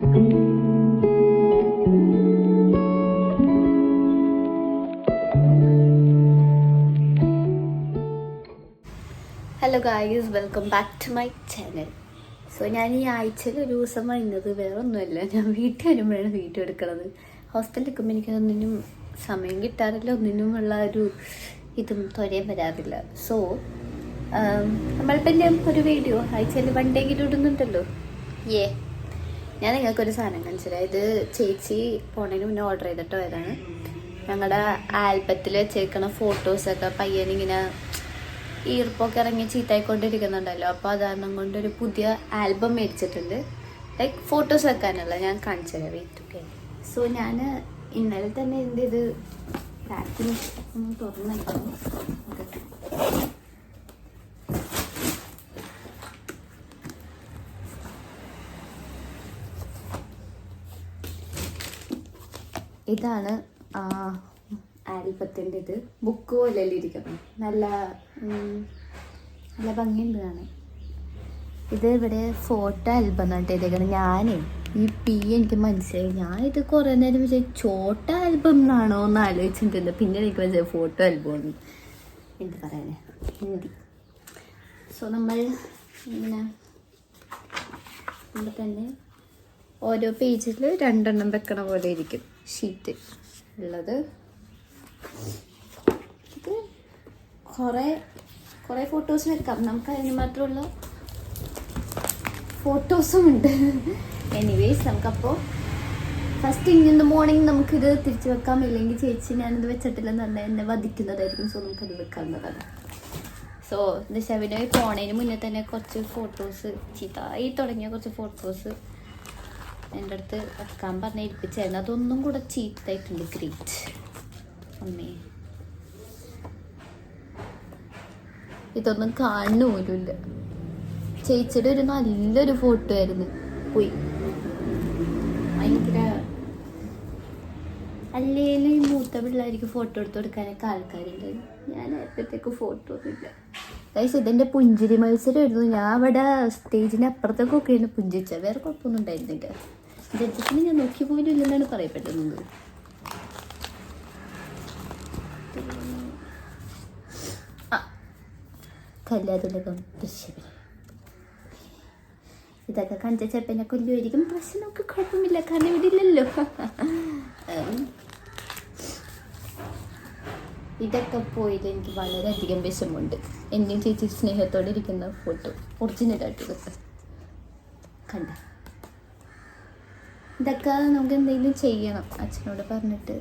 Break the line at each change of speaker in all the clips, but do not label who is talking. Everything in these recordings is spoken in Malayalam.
Hello guys, welcome back to my channel. So ഞാൻ ഈ ആഴ്ചയിൽ ഒരു ദിവസം വരുന്നത് വേറെ ഒന്നുമല്ല, ഞാൻ വീട്ടിൽ വരുമ്പോഴാണ് വീഡിയോ എടുക്കുന്നത്. ഹോസ്റ്റലിൽ നിൽക്കുമ്പോൾ എനിക്കതൊന്നിനും സമയം കിട്ടാറില്ല, ഒന്നിനുമുള്ള ഒരു ഇതും തൊരയും വരാറില്ല. സോ നമ്മളിപ്പം ഒരു വീഡിയോ ആഴ്ചയിൽ വണ്ടെങ്കിലും ഇടുന്നുണ്ടല്ലോ. ഞാൻ നിങ്ങൾക്കൊരു സാധനം കാണിച്ചുതരാം. ഇത് ചേച്ചി പോണതിന് മുന്നേ ഓർഡർ ചെയ്തിട്ട് പോയതാണ്. ഞങ്ങളുടെ ആൽബത്തിൽ വെച്ചേക്കണ ഫോട്ടോസൊക്കെ പയ്യനിങ്ങനെ ഈർപ്പൊക്കെ ഇറങ്ങി ചീത്തായിക്കൊണ്ടിരിക്കുന്നുണ്ടല്ലോ. അപ്പോൾ അതാരണം കൊണ്ടൊരു പുതിയ ആൽബം മേടിച്ചിട്ടുണ്ട്, ലൈക്ക് ഫോട്ടോസ് വെക്കാനുള്ള. ഞാൻ കാണിച്ചു തരാം, വെയിറ്റ്. ഓക്കെ. സോ ഞാൻ ഇന്നലെ തന്നെ എൻ്റെ ഇത് പാക്കിങ് ഒന്ന് തുറന്നിരിക്കണം. ഇതാണ് ആൽബത്തിൻ്റെ ഇത്. ബുക്ക് പോലെയല്ലേ ഇരിക്കണം, നല്ല നല്ല ഭംഗിയുണ്ട് കാണാൻ. ഇത് ഇവിടെ ഫോട്ടോ ആൽബം എന്നിട്ട് ഇരിക്കണം. ഞാനേ ഈ എനിക്ക് മനസ്സിലായി, ഞാനിത് കുറേ നേരം വിചാരിച്ചു ചോട്ട ആൽബം എന്നാണോ എന്ന് ആലോചിച്ചിട്ടുണ്ട്. പിന്നെ എനിക്ക് മനസ്സിലായി ഫോട്ടോ ആൽബമാണ്. എന്ത് പറയാനേ, ഹിന്ദി. സോ നമ്മൾ ഇങ്ങനെ തന്നെ ഓരോ പേജിൽ 2 എണ്ണം വെക്കണ പോലെ ഇരിക്കും ഷീറ്റ് ഉള്ളത്. ഇത് കുറേ ഫോട്ടോസ് വെക്കാം, നമുക്ക് അതിന് മാത്രമുള്ള ഫോട്ടോസും ഉണ്ട്. എനിവേസ് നമുക്കപ്പോൾ ഫസ്റ്റ് ഇൻ ദ മോർണിംഗ് നമുക്കിത് തിരിച്ചു വെക്കാം. ഇല്ലെങ്കിൽ ചേച്ചി ഞാനിത് വെച്ചിട്ടില്ലെന്ന് പറഞ്ഞാൽ എന്നെ വധിക്കുന്നതായിരിക്കും. സോ നമുക്കത് വെക്കാവുന്നതാണ്. സോ ദിശാവിനെ പോണതിന് മുന്നേ തന്നെ കുറച്ച് ഫോട്ടോസ്, ചീത്തായി തുടങ്ങിയ കുറച്ച് ഫോട്ടോസ് എൻ്റെ അടുത്ത് വെക്കാൻ പറഞ്ഞ് ഏൽപ്പിച്ചായിരുന്നു. അതൊന്നും കൂടെ ചീത്തായിട്ടുണ്ട്. ഗ്രേറ്റ് അമ്മേ, ഇതൊന്നും കാണുന്ന പോലുമില്ല. ചേച്ചിയുടെ ഒരു നല്ലൊരു ഫോട്ടോ ആയിരുന്നു, പോയി. ഭയങ്കര അല്ലേലും ഈ മൂത്ത പിള്ളേർക്ക് ഫോട്ടോ എടുത്ത് കൊടുക്കാനൊക്കെ ആൾക്കാരുണ്ട്. ഞാൻ എപ്പോഴത്തേക്ക് ഫോട്ടോ ഒന്നുമില്ല. ഗൈസ്, ഇതെൻ്റെ പുഞ്ചിരി മത്സരമായിരുന്നു. ഞാൻ അവിടെ സ്റ്റേജിന് അപ്പുറത്തേക്കൊക്കെ ആയിരുന്നു പുഞ്ചിരിച്ചത്, വേറെ കുഴപ്പമൊന്നും ഉണ്ടായിരുന്നില്ല. ജഡ്ജസിന് ഞാൻ നോക്കി പോലും ഇല്ലെന്നാണ് പറയപ്പെടുന്നത്. കല്ലാതുലകം ദൃശ്യം. ഇതൊക്കെ കണ്ട ചെപ്പനെ കൊല്ലുമായിരിക്കും, പക്ഷെ നമുക്ക് കുഴപ്പമില്ല, കാരണം ഇവിടെ ഇല്ലല്ലോ. ഇതൊക്കെ പോയിട്ട് എനിക്ക് വളരെയധികം വിഷമമുണ്ട്. എന്നെയും ചേച്ചി സ്നേഹത്തോടെ ഇരിക്കുന്ന ഫോട്ടോ ഒറിജിനലായിട്ട് ഇതൊക്കെ കണ്ട. ഇതൊക്കെ നമുക്ക് എന്തെങ്കിലും ചെയ്യണം, അച്ഛനോട് പറഞ്ഞിട്ട്.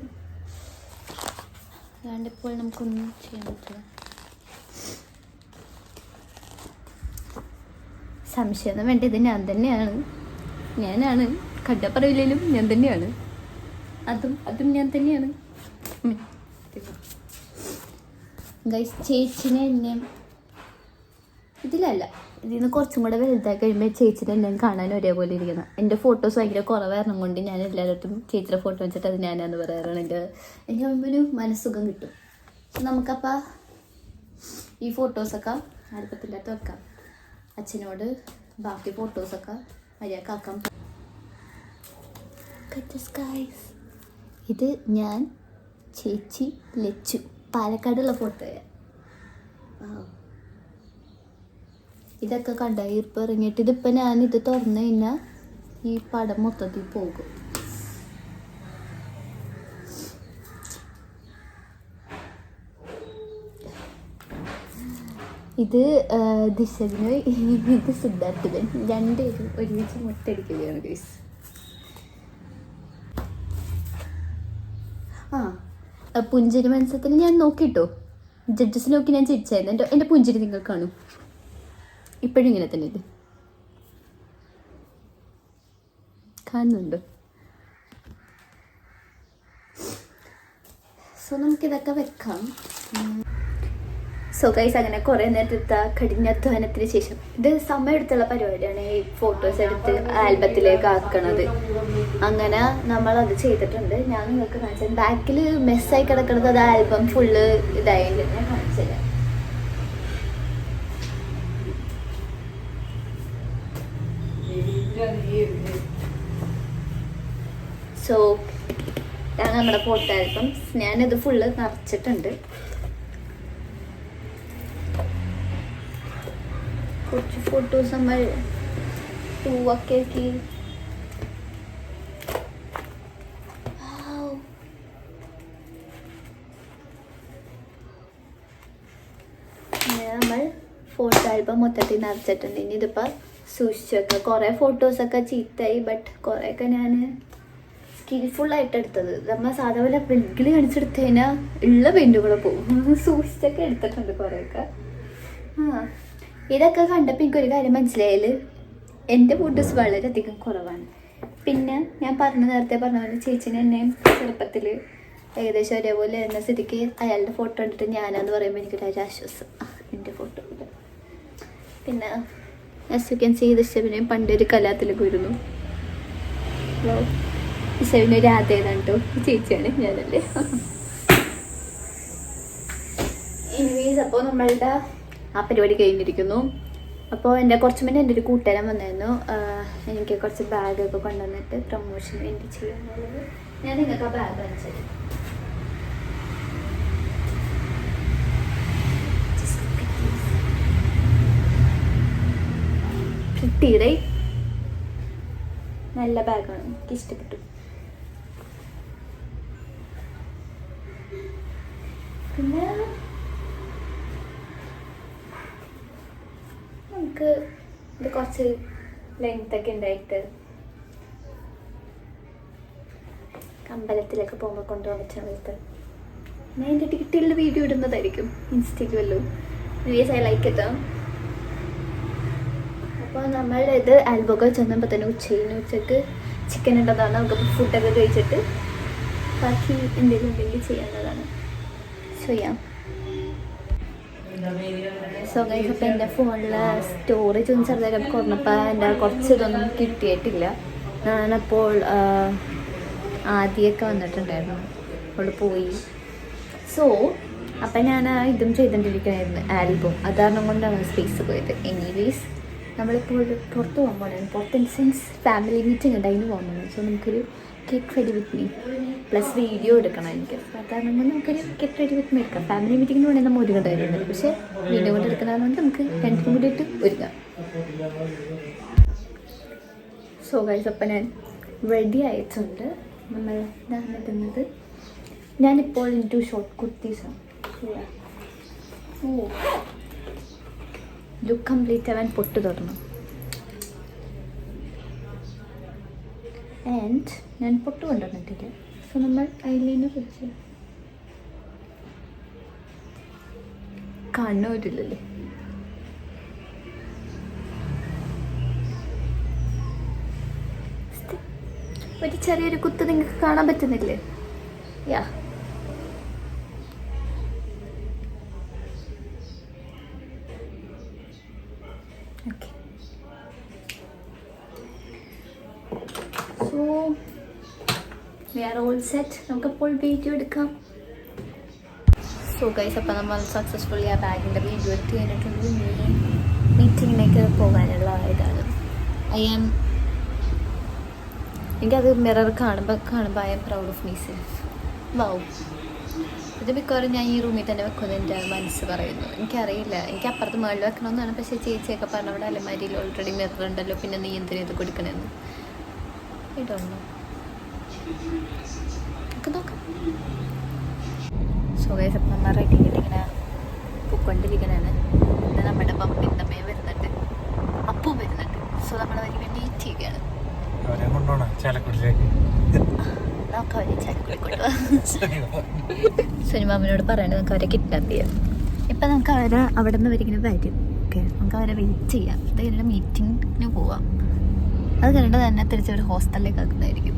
അല്ലാണ്ട് ഇപ്പോൾ നമുക്കൊന്നും ചെയ്യാൻ പറ്റില്ല. സംശയമൊന്നും വേണ്ട, ഇത് ഞാൻ തന്നെയാണ്. ഞാനാണ്, കണ്ടപ്പറയില്ലേലും ഞാൻ തന്നെയാണ്. അതും ഞാൻ തന്നെയാണ്. ഗൈസ്, ചേച്ചിനെ എന്നെ ഇതിലല്ല, ഇതിൽ നിന്ന് കുറച്ചും കൂടെ വലുതായി കഴിയുമ്പോൾ ചേച്ചിനെ എല്ലാം കാണാൻ ഒരേപോലെ ഇരിക്കണം. എൻ്റെ ഫോട്ടോസ് ഭയങ്കര കുറവായിരുന്നു കൊണ്ട് ഞാൻ എല്ലായിടത്തും ചേച്ചിയുടെ ഫോട്ടോ വെച്ചിട്ട് അത് ഞാനാന്ന് പറയാറാണ്. എനിക്ക് ഒരു മനസ്സുഖം കിട്ടും. നമുക്കപ്പോൾ ഈ ഫോട്ടോസൊക്കെ അടുപ്പത്തിൻ്റെ വെക്കാം. അച്ഛനോട് ബാക്കി ഫോട്ടോസൊക്കെ മര്യാദക്കാക്കാം. ഇത് ഞാൻ, ചേച്ചി, ലച്ചു, പാലക്കാടുള്ള ഫോട്ടോയാണ്. ഇതൊക്കെ കണ്ട ഈർപ്പം ഇറങ്ങിയിട്ട്. ഇതിപ്പോൾ ഞാനിത് തുറന്നു കഴിഞ്ഞാൽ ഈ പടം മൊത്തത്തിൽ പോകും. ഇത് ദിശവിന്, ഇത് സിദ്ധാർത്ഥൻ, രണ്ടുപേരും ഒരുമിച്ച് മുട്ടടിക്കുകയാണ് ഗൈസ്. പുഞ്ചിരി മത്സരത്തിൽ ഞാൻ നോക്കിട്ടോ, ജഡ്ജസ് നോക്കി ഞാൻ ചിരിച്ചായിരുന്നു. എൻ്റെ പുഞ്ചിരി നിങ്ങൾ കാണും, ഇപ്പോഴും ഇങ്ങനെ തന്നെ. ഇത് കാണുന്നുണ്ടോ? സോ നമുക്കിതൊക്കെ വെക്കാം. സോ ഗൈസ്, അങ്ങനെ കുറേ നേരത്തെ കഠിനാധ്വാനത്തിന് ശേഷം, ഇത് സമയമെടുത്തുള്ള പരിപാടിയാണ് ഈ ഫോട്ടോസ് എടുത്ത് ആൽബത്തിലേക്ക് ആക്കണത്. അങ്ങനെ നമ്മളത് ചെയ്തിട്ടുണ്ട്. ഞാൻ നിങ്ങൾക്ക് കാണിച്ചത് ബാക്കിൽ മെസ്സായി കിടക്കുന്നത്, അത് ആൽബം ഫുള്ള് ഇതായിട്ട് ഞാൻ കാണിച്ചു തരാം. സോ ഇതാണ് നമ്മുടെ ഫോട്ടോ ആൽബം. ഞാനിത് ഫുള്ള് നിറച്ചിട്ടുണ്ട്. കുറച്ച് ഫോട്ടോസ് നമ്മൾ പൂവൊക്കെ ആക്കി. നമ്മൾ ഫോട്ടോ ആൽബം മൊത്തത്തിൽ നിറച്ചിട്ടുണ്ട്. ഇനി ഇതിപ്പോൾ സൂക്ഷിച്ചു വെക്കാം. കുറേ ഫോട്ടോസൊക്കെ ചീത്തയായി, ബട്ട് കുറേയൊക്കെ ഞാൻ സ്കിൽഫുള്ളായിട്ട് എടുത്തത്. നമ്മൾ സാധാരണ പ്രിങ്കിൾ കാണിച്ചെടുത്ത് കഴിഞ്ഞാൽ ഉള്ള പെയിൻറ്റുകൾ പോകും. സൂക്ഷിച്ചൊക്കെ എടുത്തിട്ടുണ്ട് കുറേയൊക്കെ. ഇതൊക്കെ കണ്ടപ്പോൾ എനിക്കൊരു കാര്യം മനസ്സിലായാൽ എൻ്റെ ഫോട്ടോസ് വളരെയധികം കുറവാണ്. പിന്നെ ഞാൻ നേരത്തെ പറഞ്ഞ പോലെ ചേച്ചിനെ എന്നെ ചെറുപ്പത്തിൽ ഏകദേശം ഒരേപോലെ എന്ന സ്ഥിതിക്ക് അയാളുടെ ഫോട്ടോ കണ്ടിട്ട് ഞാനാന്ന് പറയുമ്പോൾ എനിക്കൊരു ആശ്വാസം. എൻ്റെ ഫോട്ടോ പിന്നെ ഇസവിനെയും പണ്ടൊരു കലാത്തിലൊക്കെ വരുന്നു. ഇസവിന് രാധേതാണ് കേട്ടോ, ചേച്ചിയാണ്, ഞാനല്ലേ. എനിവേസ് അപ്പോൾ നമ്മളുടെ ആ പരിപാടി കഴിഞ്ഞിരിക്കുന്നു. അപ്പോൾ എൻ്റെ കുറച്ച് മുന്നേ എൻ്റെ ഒരു കൂട്ടുകാരൻ വന്നായിരുന്നു. എനിക്ക് കുറച്ച് ബാഗൊക്കെ കൊണ്ടുവന്നിട്ട് പ്രൊമോഷന് വേണ്ടി ചെയ്യാനുള്ളത്. ഞാൻ നിങ്ങൾക്ക് ആ ബാഗ് കാണിച്ചത്. കിട്ടിയതേ നല്ല ബാഗാണ്, എനിക്ക് ഇഷ്ടപ്പെട്ടു. പിന്നെ നമുക്ക് ഇത് കുറച്ച് ലെങ്ത്തൊക്കെ ഉണ്ടായിട്ട് അമ്പലത്തിലൊക്കെ പോകുമ്പോൾ കൊണ്ടുപോകാൻ പറ്റുന്ന സമയത്ത് ഞാൻ എൻ്റെ ടിക്കറ്റുള്ള വീഡിയോ ഇടുന്നതായിരിക്കും ഇൻസ്റ്റയ്ക്ക് വല്ലതും. വീഡിയോസ് ഐ ലൈക്ക് ഇട്ടാം. അപ്പോൾ നമ്മൾ ഇത് ആൽബമൊക്കെ ചെന്നപ്പോൾ തന്നെ ഉച്ചയ്ക്ക് ചിക്കൻ ഉണ്ടതാണ്. നമുക്ക് ഫുഡൊക്കെ കഴിച്ചിട്ട് ബാക്കി എന്തെങ്കിലും ഉണ്ടെങ്കിൽ ചെയ്യാവുന്നതാണ്. ചെയ്യാം. സോ ഗൈസ്, അപ്പോൾ എൻ്റെ ഫോണിലെ സ്റ്റോറേജ് ഒന്നും ചെറുതായിട്ട് കുറഞ്ഞപ്പോൾ എൻ്റെ കുറച്ച് ഇതൊന്നും കിട്ടിയിട്ടില്ല. ഞാനപ്പോൾ ആദ്യമൊക്കെ വന്നിട്ടുണ്ടായിരുന്നു, അവൾ പോയി. സോ അപ്പം ഞാൻ ഇതും ചെയ്തുകൊണ്ടിരിക്കുകയായിരുന്നു ആൽബം. അതാരണം കൊണ്ടാണ് സ്പേസ് പോയത്. എനിവേസ് നമ്മളിപ്പോൾ പുറത്ത് പോകാൻ പോകണം. പുറത്ത് ഇൻ സെൻസ് ഫാമിലി മീറ്റിംഗ് ഉണ്ട്, അതിന് പോകുന്നത്. സോ നമുക്കൊരു cake ready with me plus video എടുക്കണം എനിക്ക്. അതാണ് നമുക്കൊരു കേക്ക് റെഡി വിത്ത് മീ എടുക്കാം. ഫാമിലി മീറ്റിങ്ങിന് വേണമെങ്കിൽ നമ്മൾ ഒരുങ്ങേണ്ട കാര്യമുണ്ട്, പക്ഷേ വീഡിയോ കൊണ്ട് എടുക്കുന്നതുകൊണ്ട് നമുക്ക് രണ്ടും കൂടിയിട്ട് ഒരുങ്ങാം. സോ ഗൈസ്, അപ്പം ഞാൻ റെഡി ആയിട്ടുണ്ട്. നമ്മൾ ഇതാണ് ഇടുന്നത്. ഞാനിപ്പോൾ ഇൻറ്റു ഷോർട്ട് കുർത്തീസാണ്. ലുക്ക് കംപ്ലീറ്റ് ആവാൻ പൊട്ട് തുടങ്ങണം. ആൻഡ് ഞാൻ പൊട്ട് കൊണ്ടുവന്നിട്ടില്ല. സോ നമ്മൾ ഐലൈനർ വെച്ച് കാണുന്നില്ലല്ലേ. ഒരു ചെറിയൊരു കുത്ത് നിങ്ങൾക്ക് കാണാൻ പറ്റുന്നില്ലേ? Yeah, okay. So we are all set. നമുക്കപ്പോൾ വീഡിയോ എടുക്കാം. സോ ഗൈസ്, അപ്പോൾ നമ്മൾ സക്സസ്ഫുള്ളി ആ ബാഗിൻ്റെ വീഡിയോ എടുത്ത് കഴിഞ്ഞിട്ടുണ്ട്. മീറ്റിങ്ങിലേക്ക് പോകാനുള്ള ഇതാണ്. എനിക്കത് മിറർ കാണുമ്പോൾ I'm proud of myself. Wow, ഇത് മിക്കവാറും ഞാൻ ഈ റൂമിൽ തന്നെ വെക്കുമെന്ന് എൻ്റെ മനസ്സ് പറയുന്നു. എനിക്കറിയില്ല, എനിക്ക് അപ്പുറത്ത് മുകളിൽ വെക്കണമെന്നാണ്. പക്ഷേ ചേച്ചിയൊക്കെ പറഞ്ഞ അവിടെ അലമാരിയിൽ ഓൾറെഡി മിറർ ഉണ്ടല്ലോ, പിന്നെ നീ എന്തിനും ഇത് കൊടുക്കണമെന്ന്. ഇതൊന്നും നമുക്ക് നോക്കാം. സോ ഗൈസ്, അപ്പം നമ്മൾ റെഡി ഇങ്ങനെ പൊയ്ക്കൊണ്ടിരിക്കണതാണ്. പിന്നെ നമ്മുടെ പമ്പിൻ്റെ അമ്മയും വരുന്നുണ്ട്, അപ്പവും വരുന്നുണ്ട്. സോ നമ്മൾ അതിന് വേണ്ടി വെയിറ്റ് ചെയ്യുകയാണ്. സുനിമാമനോട് പറയണത് നമുക്ക് അവരെ കിഡ്നാപ്പ് ചെയ്യാം. ഇപ്പം നമുക്ക് അവരെ അവിടെ നിന്ന് വരിങ്ങനെ വരും. ഓക്കെ, നമുക്ക് അവരെ വെയിറ്റ് ചെയ്യാം. അത് കഴിഞ്ഞിട്ട് മീറ്റിങ്ങിന് പോവാം. അത് കഴിഞ്ഞിട്ട് തന്നെ തിരിച്ചവർ ഹോസ്റ്റലിലേക്ക് ആക്കുന്നതായിരിക്കും.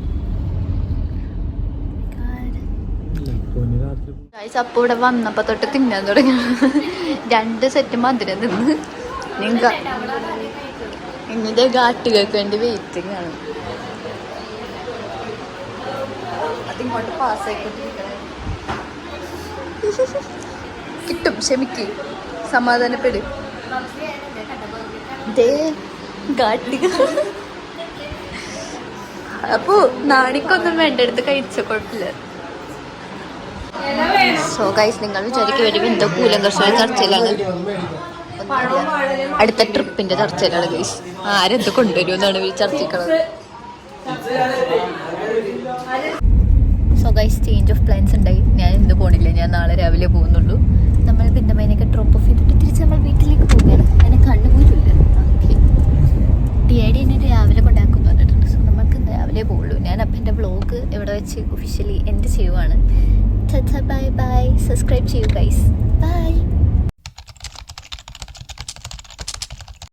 അപ്പോൾ ഇവിടെ വന്നപ്പോൾ തൊട്ട് തിന്നാൻ തുടങ്ങി. 2 സെറ്റ് മധുരം നിന്ന് ഇങ്ങനത്തെ ഗാട്ടുകൾക്ക് വേണ്ടി വെയിറ്റിംഗ് ആണ്. അതിങ്ങോട്ട് പാസ്സായിക്കൊണ്ടിരിക്കണേ. കിട്ടും, ക്ഷമിക്ക്, സമാധാനപ്പെട്. ഗാട്ടിക അപ്പൊ നാണിക്കൊന്നും വേണ്ട എടുത്ത് കഴിച്ച കുഴപ്പമില്ല. സോ ഗൈസ്, നിങ്ങൾ വിചാരിക്കും വരും എന്തോ കൂലങ്കർഷ ചർച്ചയിലാണ്. അടുത്ത ട്രിപ്പിന്റെ ചർച്ചയിലാണ് ഗൈസ്. ആരെന്ത് കൊണ്ടുവരും എന്നാണ് ചർച്ചിക്കുന്നത്. So guys, change of plans ഉണ്ടായി. ഞാൻ ഇന്ന് പോണില്ല, ഞാൻ നാളെ രാവിലെ പോകുന്നുള്ളൂ. നമ്മൾ ബിന്ദമേനൊക്കെ ഡ്രോപ്പ് ഓഫ് ചെയ്തിട്ട് തിരിച്ച് നമ്മൾ വീട്ടിലേക്ക് പോവുകയാണ്. അതിനെ കണ്ണുപോലില്ല. ഓക്കെ, DID എന്നെ രാവിലെ കൊണ്ടാക്കും പറഞ്ഞിട്ടുണ്ട്. സോ നമുക്ക് രാവിലെ പോകുള്ളൂ. ഞാൻ അപ്പം എൻ്റെ വ്ളോഗ് ഇവിടെ വെച്ച് ഒഫീഷ്യലി എൻഡ് ചെയ്യുവാണ്. Bye bye. സബ്സ്ക്രൈബ് ചെയ്യൂ ഗൈസ്. ബൈ.